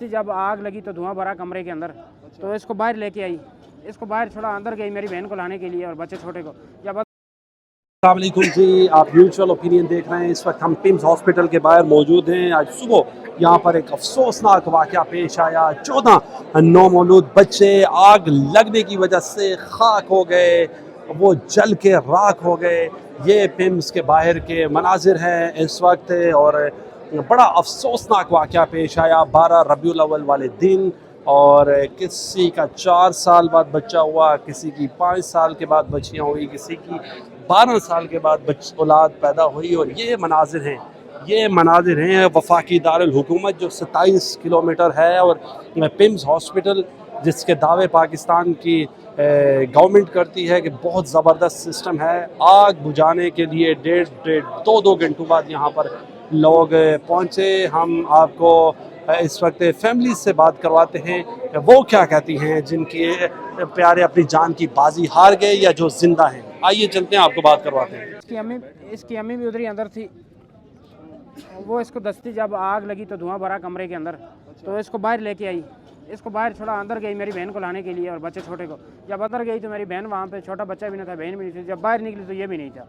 जब आग लगी तो धुआं भरा कमरे के अंदर, तो इसको बाहर लेके आई, इसको बाहर छोड़ा, अंदर गई मेरी बहन को लाने के लिए और बच्चे छोटे को। जब अस्सलामुअलैकुम जी, आप म्यूचुअल ओपिनियन देख रहे हैं। इस वक्त हम पिम्स हॉस्पिटल के बाहर मौजूद हैं। आज सुबह यहाँ पर एक अफसोसनाक वाक़या पेश आया। 14 नौमौलूद बच्चे आग लगने की वजह से खाक हो गए, वो जल के राख हो गए। ये पिम्स के बाहर के मनाजिर हैं इस वक्त, और बड़ा अफसोसनाक वाक़या पेश आया 12 रबीउल अव्वल वाले दिन। और किसी का 4 साल बाद बच्चा हुआ, किसी की 5 साल के बाद बच्चियाँ हुई, किसी की 12 साल के बाद औलाद पैदा हुई। और ये मनाजिर हैं वफाकी दारुल हुकूमत जो 27 किलोमीटर है, और पिम्स हॉस्पिटल जिसके दावे पाकिस्तान की गवर्नमेंट करती है कि बहुत ज़बरदस्त सिस्टम है। आग बुझाने के लिए डेढ़ दो घंटों बाद यहाँ पर लोग पहुँचे। हम आपको इस वक्त फैमिली से बात करवाते हैं, वो क्या कहती हैं जिनके प्यारे अपनी जान की बाजी हार गए या जो जिंदा हैं। आइए चलते हैं, आपको बात करवाते हैं। इसकी अम्मी भी उधर ही अंदर थी, वो इसको दस्ती जब आग लगी तो धुआं भरा कमरे के अंदर, तो इसको बाहर लेके आई, इसको बाहर छोड़ा, अंदर गई मेरी बहन को लाने के लिए और बच्चे छोटे को। जब अंदर गई तो मेरी बहन वहाँ पे, छोटा बच्चा भी नहीं था, बहन भी नहीं थी। जब बाहर निकली तो ये भी नहीं था,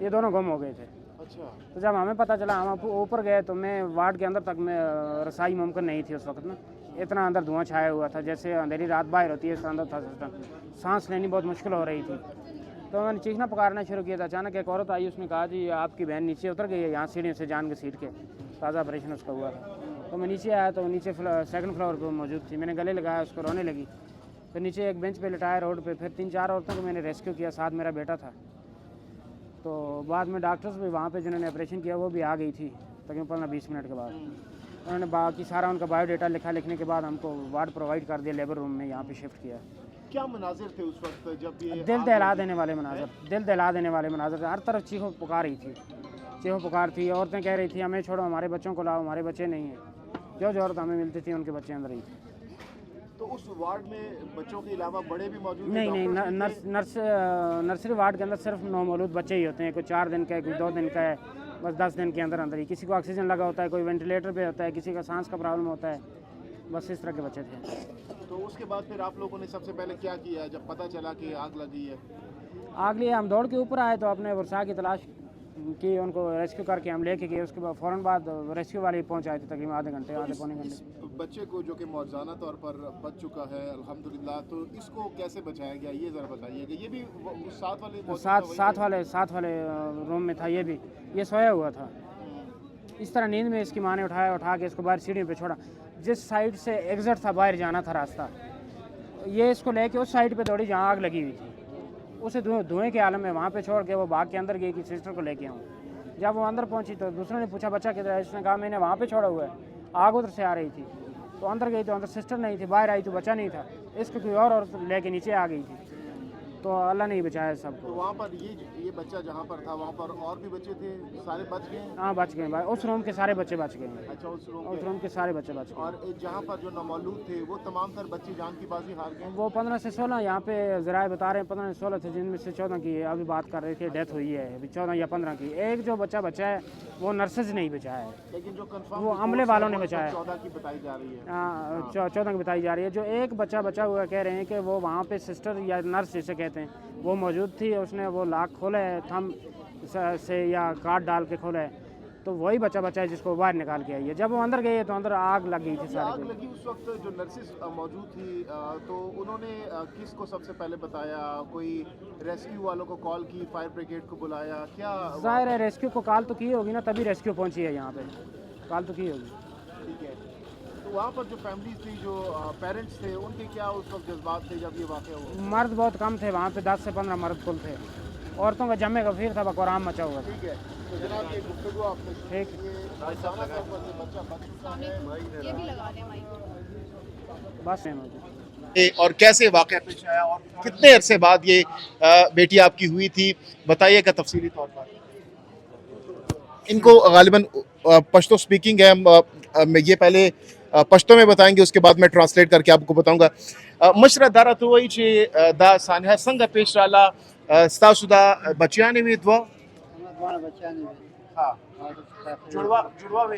ये दोनों गुम हो गए थे। तो जब हमें पता चला, हम ऊपर गए तो मैं वार्ड के अंदर तक में रसाई मुमकिन नहीं थी उस वक्त में। इतना अंदर धुआं छाया हुआ था, जैसे अंधेरी रात बाहर होती है इस अंदर था सिस्टम। सांस लेनी बहुत मुश्किल हो रही थी। तो मैंने चीखना पुकारना शुरू किया था। अचानक एक औरत आई, उसने कहा जी आपकी बहन नीचे उतर गई है, यहाँ सीढ़ी से जान के सीट के, ताज़ा ऑपरेशन उसका हुआ था। तो मैं नीचे आया तो नीचे सेकंड फ्लोर पर मौजूद थी। मैंने गले लगाया, उसको रोने लगी। फिर नीचे एक बेंच पे लिटाया रोड पे। फिर 3-4 औरतों को मैंने रेस्क्यू किया, साथ मेरा बेटा था। तो बाद में डॉक्टर्स भी वहाँ पे जिन्होंने ऑपरेशन किया वो भी आ गई थी तकरीबन 15-20 मिनट के बाद। उन्होंने बाकी सारा उनका बायोडाटा लिखा, लिखने के बाद हमको वार्ड प्रोवाइड कर दिया, लेबर रूम में यहाँ पे शिफ्ट किया। क्या मनाजिर थे उस वक्त जब ये दिल दहला देने वाले मनाजर, दिल दहला देने वाले मनाजर। हर तरफ चीखों पुकार रही थी, चीखों पुकार थी। औरतें कह रही थी हमें छोड़ो, हमारे बच्चों को लाओ, हमारे बच्चे नहीं हैं। जो औरत हमें मिलती थी उनके बच्चे अंदर ही थे। तो उस वार्ड में बच्चों के अलावा बड़े भी मौजूद थे? नहीं, नर्सरी वार्ड के अंदर सिर्फ नौमौलूद बच्चे ही होते हैं। कोई 4 दिन का है, कोई 2 दिन का है, बस 10 दिन के अंदर ही। किसी को ऑक्सीजन लगा होता है, कोई वेंटिलेटर पे होता है, किसी का सांस का प्रॉब्लम होता है, बस इस तरह के बच्चे थे। तो उसके बाद फिर आप लोगों ने सबसे पहले क्या किया जब पता चला कि आग लगी है? आग लिए हम दौड़ के ऊपर आए तो अपने वर्षा की तलाश की, उनको रेस्क्यू करके हम लेके गए। उसके बाद फ़ौरन बाद रेस्क्यू वाले पहुँच आए थे, तकरीबन आधे पौने घंटे। बच्चे को जो कि मौजाना तौर पर बच चुका है अल्हम्दुलिल्लाह, तो इसको कैसे बचाया गया ये ज़रा बताइएगा। ये भी साथ वाले रूम में था, ये सोया हुआ था। इस तरह नींद में इसकी माँ ने उठा के इसको बाहर सीढ़ी पे छोड़ा। जिस साइड से एग्ज़िट था, बाहर जाना था रास्ता, ये इसको लेके उस साइड पे दौड़ी जहाँ आग लगी हुई थी। उसे धुएं के आलम में वहाँ पे छोड़ के वो भाग के अंदर गई कि सिस्टर को लेके आऊँ। जब वो अंदर पहुँची तो दूसरों ने पूछा बच्चा किधर है? इसने कहा मैंने वहाँ पे छोड़ा हुआ है, आग उधर से आ रही थी। तो अंदर गई तो अंदर सिस्टर नहीं थी, बाहर आई तो बच्चा नहीं था। इसको कोई और लेके नीचे आ गई थी, तो अल्लाह ने ही बचाया सबको। तो वहाँ पर ये बच्चा जहाँ पर था वहाँ पर और भी बच्चे थे, सारे बच गए? हाँ बच गए भाई, उस रूम के सारे बच्चे बच गए। अच्छा, उस रूम के सारे बच्चे बच गए। और जहाँ पर जो नौमौलूद थे वो तमाम तर बच्चे जान की बाजी हार गए? वो 15 से 16 यहाँ पे ज़राए बता रहे हैं, 15 से 16 थे, जिनमें से 14 की अभी बात कर रहे थे डेथ हुई है, अभी 14 या 15 की। एक जो बच्चा बचा है वो नर्सेज नहीं बचाया है, लेकिन जो कंफर्म वो अमले वालों ने बचाया है। 14 की बताई जा रही है। हाँ, 14 की बताई जा रही है। जो एक बच्चा बचा हुआ कह रहे हैं कि वो वहाँ पे सिस्टर या नर्स जिसे कहते हैं वो मौजूद थी, उसने वो लाक खोला है थम से या कार्ड डाल के खोला है, तो वही बच्चा है जिसको बाहर निकाल के आई है। जब वो अंदर गई तो अंदर आग लग गई थी आग लगी उस वक्त जो नर्सिस मौजूद थी, तो उन्होंने किसको सबसे पहले बताया? कोई रेस्क्यू वालों को कॉल की, फायर ब्रिगेड को बुलाया? क्या जाहिर है रेस्क्यू को कॉल तो की होगी ना, तभी रेस्क्यू पहुंची है यहाँ पे, कॉल तो की होगी। ठीक है। तो वहाँ पर जो फैमिली थी, जो पेरेंट्स थे, उनके क्या उस वक्त जज्बात थे जब ये वाक़या हुआ? मर्द बहुत कम थे वहाँ पे, 10 से 15 मर्द कुल थे। औरतों का जमे का फिर था, बकोराम मचा हुआ था। ठीक है। तो जनाब ये गुफ्तगू आपने ठीक। बच्चा बच चुका है, बस और कैसे वाक़या पेश आया और कितने अरसे बाद ये बेटी आपकी हुई थी, बताइएगा तफसीली तौर पर। इनको गालिबन पश्तो स्पीकिंग है, ये पहले पश्तो में बताएंगे, उसके बाद मैं ट्रांसलेट करके आपको बताऊंगा। मशरा दारा तो वही चे दा सानहा संग पेश राला स्तासुदा बच्चियाने भी द्वा बच्चा नहीं हाँ जुड़वा वे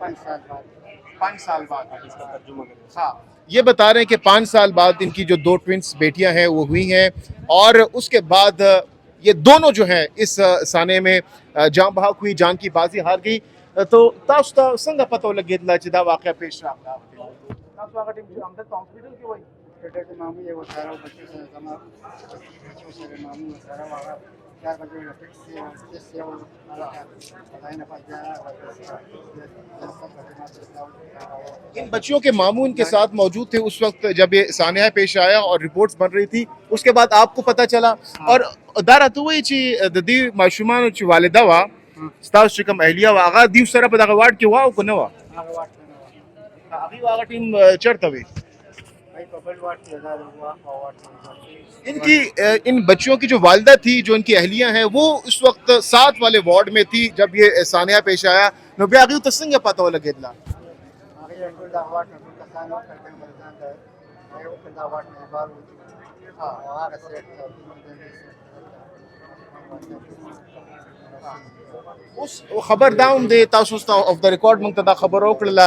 5 साल बाद 5 साल बाद हाँ ये बता रहे हैं कि 5 साल बाद इनकी जो 2 ट्विंस बेटियां हैं वो हुई हैं और उसके बाद ये दोनों जो हैं इस साने में जान बहक हुई, जान की बाजी हार गई। तो तासु ता संग पतो लगे दा वाकया पेश रहा तासु वाकया टीम अंदर तो हॉस्पिटल की वही बेटे के मामू ये वो सारा बच्चे से जमा बच्चों से मामू वो सारा वहाँ 4 बजे फिक्स से वो लाइन पर गया इन बच्चियों के मामू इनके साथ मौजूद थे उस वक्त जब ये सानिया पेश आया और रिपोर्ट्स बन रही थी। उसके बाद आपको पता चला और दारा तो वही ची ददी माशुमान ची वालिदा वा स्टाफ शिकम अहलिया वा आगा दीव सरा पदा वार्ड के वा को नवा अभी वागा टीम चढ़तवे भाई कबल वाट के हजार हुआ वाट इनकी इन बच्चियों की जो वालिदा थी, जो इनकी अहलियां हैं, वो उस वक्त 7 वाले वार्ड में थी जब ये सानिया पेश आया। नो ब्यागी तसंग पता लगे ला आगे अंकुल दा वाट में का सानो करते हैं मरदान है वो का वाट में बार हां वहां सेट उस खबर दाउन दे तासु ऑफ द रिकॉर्ड मंग ता खबर ओकला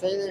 सही है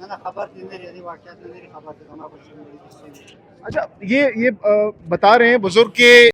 ना खबर नहीं मेरी वाकयात नहीं मेरी खबर तो हमारा कुछ नहीं। अच्छा ये बता रहे हैं बुजुर्ग के